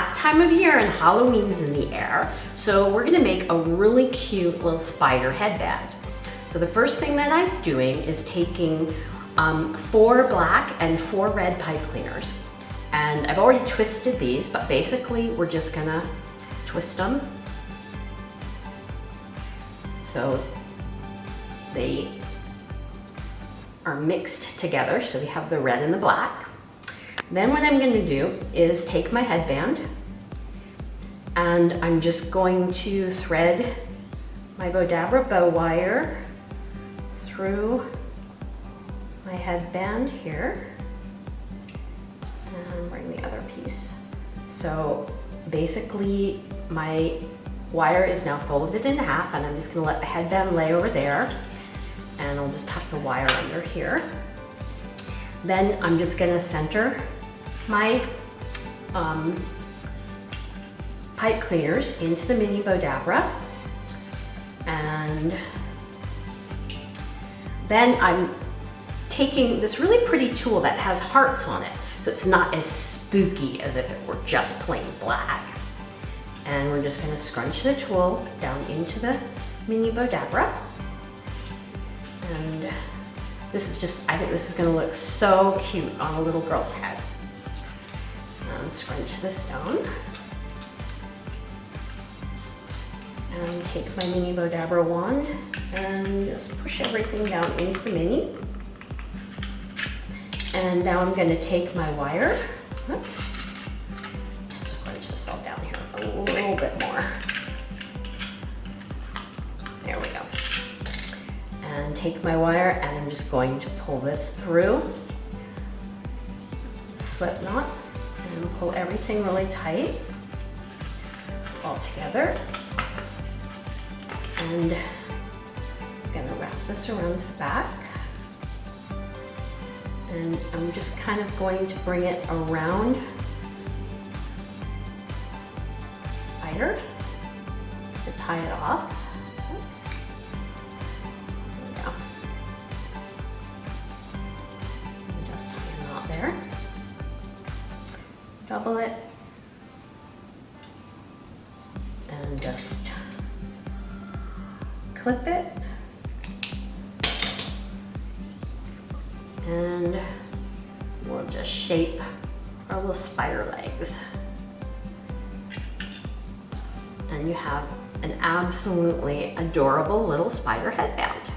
that time of year and Halloween's in the air, so we're gonna make a really cute little spider headband. So the first thing that I'm doing is taking 4 black and 4 red pipe cleaners. And I've already twisted these, but basically we're just gonna twist them so they are mixed together. So we have the red and the black. Then what I'm gonna do is take my headband and I'm just going to thread my Bowdabra bow wire through my headband here and bring the other piece. So basically my wire is now folded in half and I'm just gonna let the headband lay over there and I'll just tuck the wire under here. Then I'm just gonna center my pipe cleaners into the mini Bowdabra, and then I'm taking this really pretty tool that has hearts on it, so it's not as spooky as if it were just plain black. And we're just gonna scrunch the tool down into the mini Bowdabra. And this is just, I think this is gonna look so cute on a little girl's head. And scrunch this down. And take my mini Bowdabra wand and just push everything down into the mini. And now I'm gonna take my wire, oops, scrunch this all down here a little bit more. There we go. And take my wire and I'm just going to pull this through, slip knot, and pull everything really tight all together. And I'm gonna wrap this around the back. And I'm just kind of going to bring it around the spider to tie it off. Oops. There we go. And just tie a knot there. Double it. And just clip it. And we'll just shape our little spider legs. And you have an absolutely adorable little spider headband.